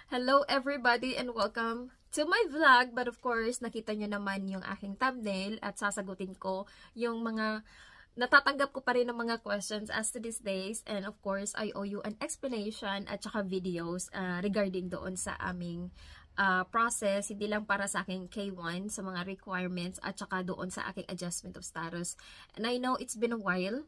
Hello everybody and welcome to my vlog. But of course, nakita nyo naman yung aking thumbnail at sasagutin ko yung mga natatanggap ko pa rin ng mga questions as to these days. And of course, I owe you an explanation at saka videos regarding doon sa aming process, hindi lang para sa aking K1, sa mga requirements at saka doon sa aking adjustment of status. And I know it's been a while.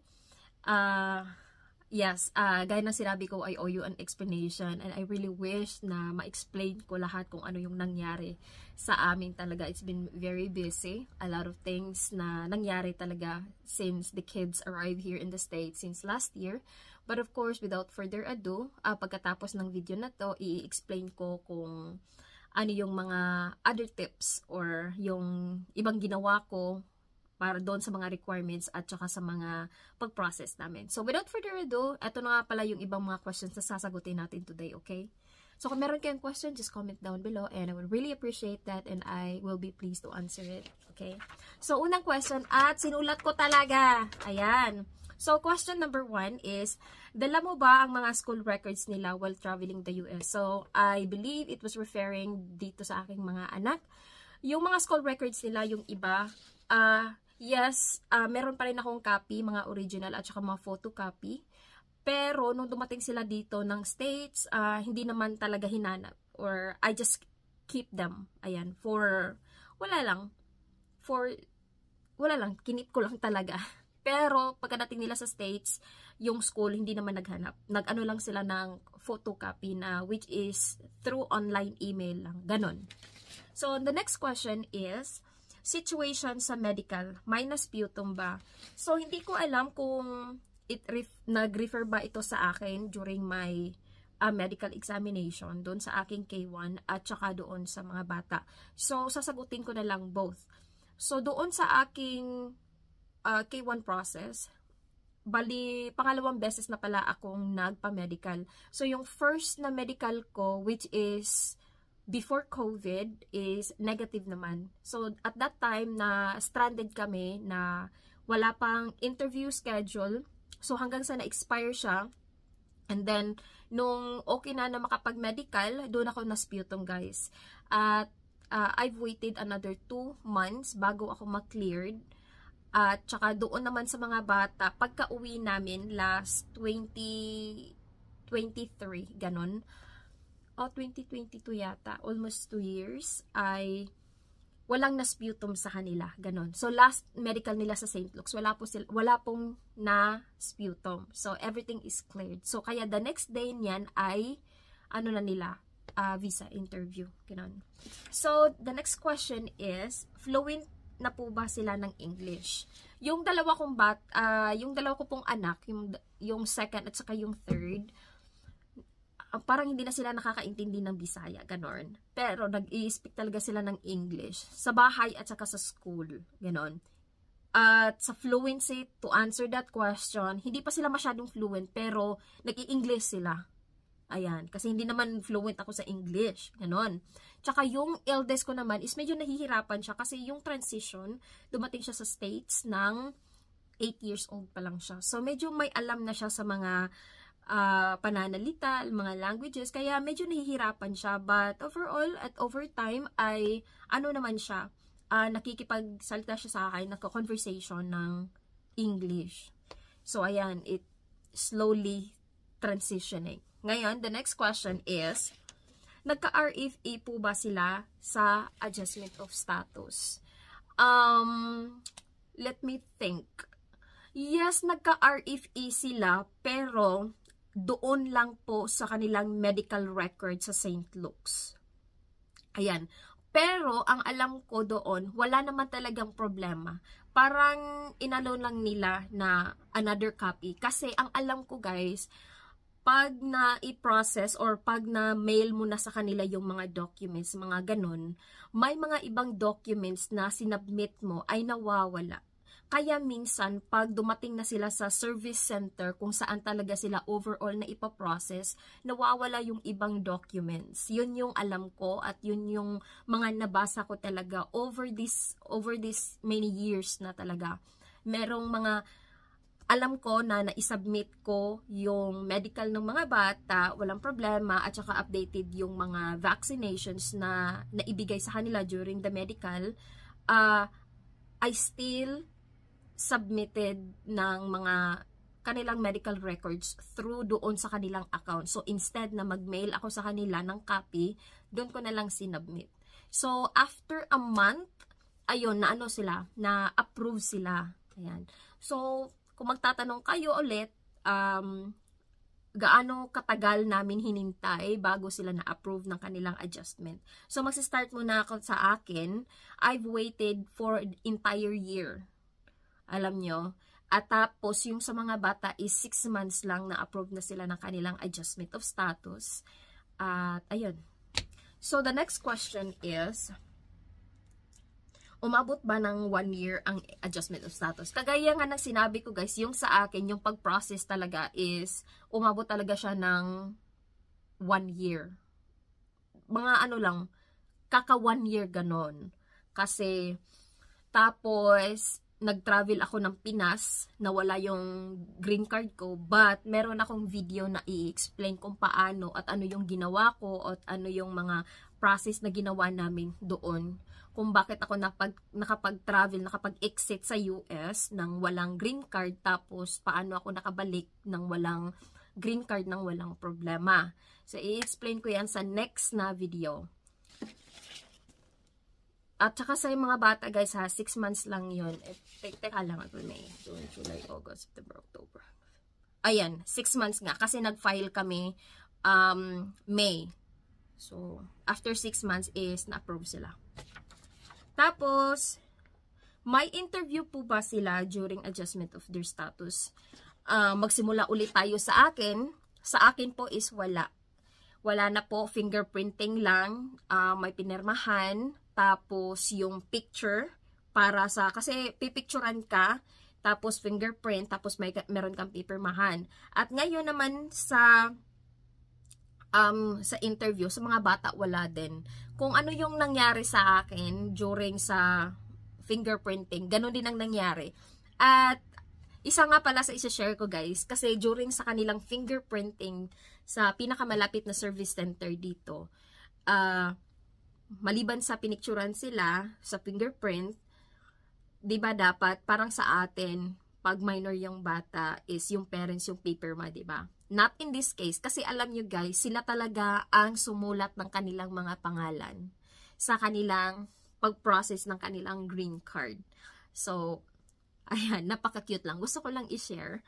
Yes, gaya ng sinabi ko, I owe you an explanation and I really wish na ma-explain ko lahat kung ano yung nangyari sa amin talaga. It's been very busy. A lot of things na nangyari talaga since the kids arrived here in the States since last year. But of course, without further ado, pagkatapos ng video na to, i-explain ko kung ano yung mga other tips or yung ibang ginawa ko para doon sa mga requirements at saka sa mga pag-process namin. So, without further ado, ito na nga pala yung ibang mga questions na sasagutin natin today, okay? So, kung meron kayong question, just comment down below and I would really appreciate that and I will be pleased to answer it, okay? So, unang question at sinulat ko talaga. Ayan. So, question number 1 is, dala mo ba ang mga school records nila while traveling the US? So, I believe it was referring dito sa aking mga anak. Yung mga school records nila, yung iba, yes, meron pa rin akong copy, mga original at saka mga photocopy. Pero, nung dumating sila dito ng States, hindi naman talaga hinanap. Or, I just keep them. Ayan, wala lang, kinip ko lang talaga. Pero, pagkadating nila sa States, yung school, hindi naman naghanap. Nag-ano lang sila ng photocopy na, which is through online email lang. Ganon. So, the next question is, situation sa medical, minus sputum ba? So, hindi ko alam kung nag-refer ba ito sa akin during my medical examination, doon sa aking K1 at saka doon sa mga bata. So, sasagutin ko na lang both. So, doon sa aking K1 process, bali, pangalawang beses na pala akong nagpa-medical. So, yung first na medical ko, which is before COVID, is negative naman. So, at that time na stranded kami na wala pang interview schedule. So, hanggang sa na-expire siya. And then, nung okay na makapag-medical, doon ako na-sputum, guys. At I've waited another 2 months bago ako ma-cleared. At saka doon naman sa mga bata, pagka-uwi namin last 2023, ganon. 2022 yata, almost 2 years, ay walang na-sputum sa kanila, ganon. So, last medical nila sa St. Luke's, wala pong na-sputum. So, everything is cleared. So, kaya the next day niyan ay, ano na nila, visa interview, ganon. So, the next question is, fluent na po ba sila ng English? Yung dalawa ko pong anak, yung second at saka yung third, parang hindi na sila nakakaintindi ng Bisaya, ganon. Pero nag-i-speak talaga sila ng English sa bahay at saka sa school, ganon. At sa fluency, to answer that question, hindi pa sila masyadong fluent pero nag-i-English sila. Ayan, kasi hindi naman fluent ako sa English, ganon. Tsaka yung eldest ko naman is medyo nahihirapan siya kasi yung transition, dumating siya sa States ng 8 years old pa lang siya. So medyo may alam na siya sa mga pananalita, mga languages, kaya medyo nahihirapan siya. But overall, at over time, ay ano naman siya, nakikipagsalita siya sa akin, nagko-conversation ng English. So, ayan, it slowly transitioning. Ngayon, the next question is, nagka-RFA po ba sila sa adjustment of status? Let me think. Yes, nagka-RFA sila, pero doon lang po sa kanilang medical record sa St. Luke's. Ayan. Pero, ang alam ko doon, wala naman talagang problema. Parang inano lang nila na another copy. Kasi, ang alam ko guys, pag na-i-process or pag na-mail mo na sa kanila yung mga documents, mga ganon, may mga ibang documents na sinubmit mo ay nawawala. Kaya minsan, pag dumating na sila sa service center, kung saan talaga sila overall na ipaprocess, nawawala yung ibang documents. Yun yung alam ko at yun yung mga nabasa ko talaga over this many years na talaga. Merong mga alam ko na naisubmit ko yung medical ng mga bata, walang problema, at saka updated yung mga vaccinations na naibigay sa kanila during the medical, I still submitted ng mga kanilang medical records through doon sa kanilang account. So, instead na mag-mail ako sa kanila ng copy, doon ko na lang sinubmit. So, after a month, ayun, na-approve sila. Ayan. So, kung magtatanong kayo ulit, gaano katagal namin hinintay bago sila na-approve ng kanilang adjustment. So, magsistart muna ako sa akin. I've waited for an entire year. Alam nyo? At tapos, yung sa mga bata is 6 months lang na-approve na sila ng kanilang adjustment of status. At, ayun. So, the next question is, umabot ba ng 1 year ang adjustment of status? Kagaya nga ng sinabi ko guys, yung sa akin, yung pag-process talaga is, umabot talaga siya ng 1 year. Mga ano lang, kaka 1 year ganon. Kasi, tapos, nag-travel ako ng Pinas, nawala yung green card ko, but meron akong video na i-explain kung paano at ano yung ginawa ko at ano yung mga process na ginawa namin doon. Kung bakit ako nakapag-travel, nakapag-exit sa US nang walang green card, tapos paano ako nakabalik nang walang green card nang walang problema. So, i-explain ko yan sa next na video. At saka sa mga bata guys ha, 6 months lang yun. Teka lang, May, June, July, August, September, October. Ayan, 6 months nga kasi nag-file kami May. So, after 6 months is na-approve sila. Tapos, may interview po ba sila during adjustment of their status? Magsimula ulit tayo sa akin. Sa akin po is wala. Wala na po, fingerprinting lang, may pinirmahan, tapos yung picture, para sa, kasi pipicturan ka, tapos fingerprint, tapos meron kang pipirmahan. At ngayon naman sa interview, sa mga bata, wala din. Kung ano yung nangyari sa akin during sa fingerprinting, ganun din ang nangyari. At isa nga pala sa isa-share ko guys, kasi during sa kanilang fingerprinting sa pinakamalapit na service center dito, maliban sa pinicturan sila sa fingerprint, di ba dapat parang sa atin, pag minor yung bata is yung parents yung paperma, di ba? Not in this case, kasi alam nyo guys, sila talaga ang sumulat ng kanilang mga pangalan sa kanilang pag-process ng kanilang green card. So, ayan, napaka-cute lang. Gusto ko lang i-share.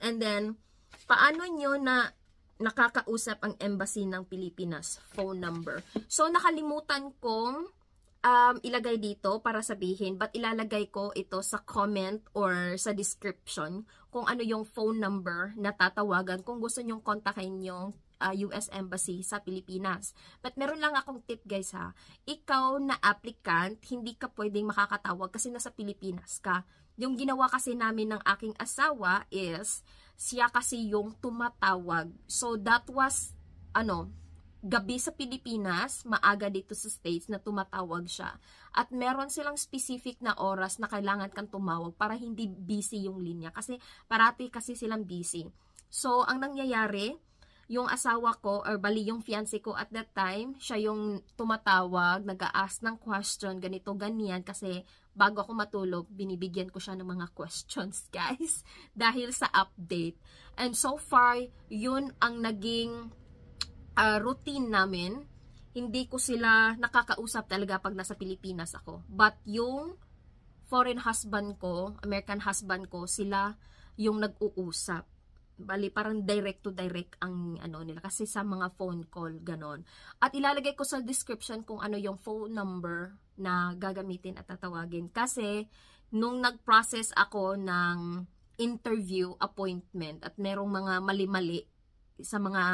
And then, paano nyo na nakakausap ang embassy ng Pilipinas? Phone number. So, nakalimutan kong ilagay dito para sabihin, but ilalagay ko ito sa comment or sa description kung ano yung phone number na tatawagan kung gusto nyong kontakin yung US Embassy sa Pilipinas. But meron lang akong tip guys ha. Ikaw na applicant, hindi ka pwedeng makakatawag kasi nasa Pilipinas ka. Yung ginawa kasi namin ng aking asawa is, siya kasi yung tumatawag. So that was, gabi sa Pilipinas, maaga dito sa States na tumatawag siya. At meron silang specific na oras na kailangan kang tumawag para hindi busy yung linya. Kasi parati kasi silang busy. So, ang nangyayari, yung asawa ko, or bali yung fiancé ko at that time, siya yung tumatawag, nag-a-ask ng question, ganito, ganyan. Kasi bago ako matulog, binibigyan ko siya ng mga questions, guys. Dahil sa update. And so far, yun ang naging routine namin. Hindi ko sila nakakausap talaga pag nasa Pilipinas ako. But yung foreign husband ko, American husband ko, sila yung nag-uusap. Bali, parang direct to direct ang nila. Kasi sa mga phone call, ganon. At ilalagay ko sa description kung ano yung phone number na gagamitin at tatawagin. Kasi, nung nag-process ako ng interview appointment at merong mga mali-mali sa mga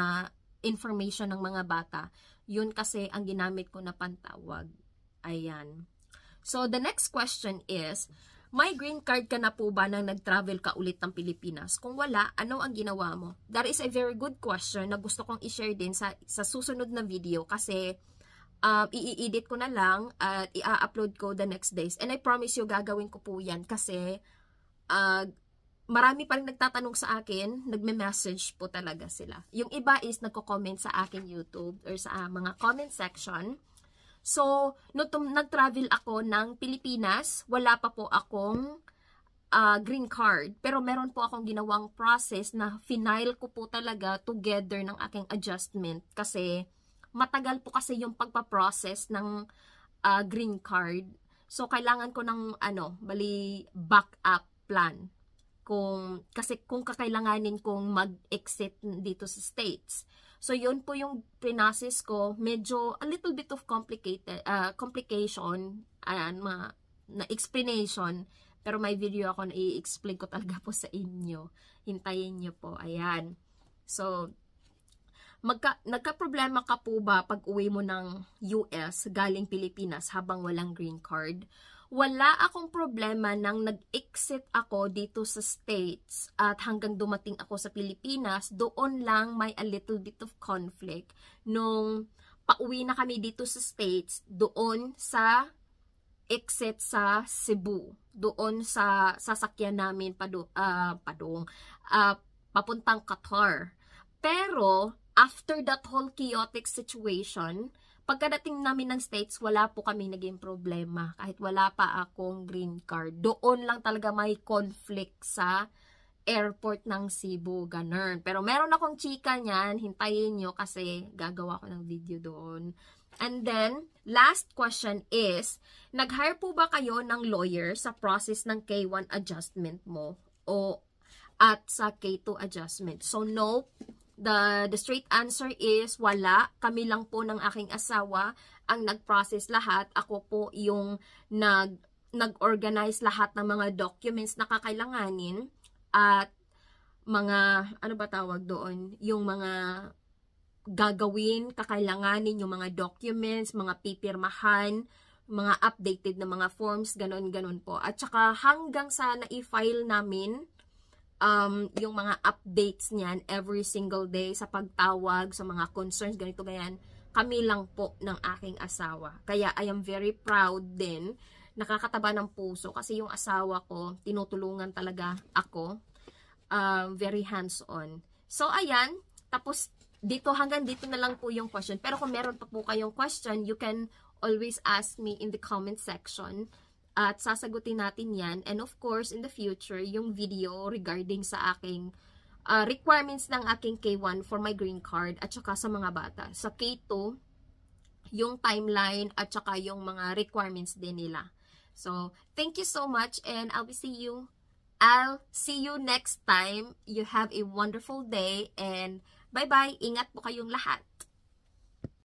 information ng mga bata, yun kasi ang ginamit ko na pantawag. Ayan. So, the next question is, may green card ka na po ba nang nag-travel ka ulit ng Pilipinas? Kung wala, ano ang ginawa mo? That is a very good question na gusto kong i-share din sa susunod na video kasi i-edit ko na lang at i-upload ko the next days. And I promise you, gagawin ko po yan kasi marami pa rin nagtatanong sa akin, nagme-message po talaga sila. Yung iba is nagko-comment sa akin YouTube or sa mga comment section. So, nag-travel ako ng Pilipinas, wala pa po akong green card. Pero meron po akong ginawang process na final ko po talaga together ng aking adjustment. Kasi matagal po kasi yung pagpa-process ng green card. So, kailangan ko ng backup plan. Kasi kung kakailanganin kong mag-exit dito sa States. So, yun po yung process ko. Medyo a little bit of complication, na explanation. Pero may video ako na i-explain ko talaga po sa inyo. Hintayin nyo po. Ayan. So, nagka-problema ka po ba pag uwi mo ng US galing Pilipinas habang walang green card? Wala akong problema nang nag-exit ako dito sa States at hanggang dumating ako sa Pilipinas, doon lang may a little bit of conflict. Nung pauwi na kami dito sa States, doon sa exit sa Cebu, doon sa sasakyan namin papuntang Qatar. Pero, after that whole chaotic situation, pagkadating namin ng States, wala po kami naging problema. Kahit wala pa akong green card. Doon lang talaga may conflict sa airport ng Cebu. Ganun. Pero meron akong chika niyan. Hintayin nyo kasi gagawa ko ng video doon. And then, last question is, nag-hire po ba kayo ng lawyer sa process ng K1 adjustment mo? At sa K2 adjustment? So, no. The straight answer is wala. Kami lang po ng aking asawa ang nag-process lahat. Ako po yung nag-organize lahat ng mga documents na kakailanganin at mga, ano ba tawag doon? Yung mga gagawin, kakailanganin, yung mga documents, mga pipirmahan, mga updated na mga forms, ganon po. At saka hanggang sa na-file namin yung mga updates niyan every single day sa pagtawag, sa mga concerns, ganito ganyan, kami lang po ng aking asawa. Kaya I am very proud din, nakakataba ng puso kasi yung asawa ko, tinutulungan talaga ako, very hands-on. So ayan, tapos hanggang dito na lang po yung question. Pero kung meron pa po kayong question, you can always ask me in the comment section. At sasagutin natin yan. And of course, in the future, yung video regarding sa aking requirements ng aking K1 for my green card at saka sa mga bata. Sa K2, yung timeline at saka yung mga requirements din nila. So, thank you so much and I'll see you next time. You have a wonderful day and bye-bye. Ingat po kayong lahat.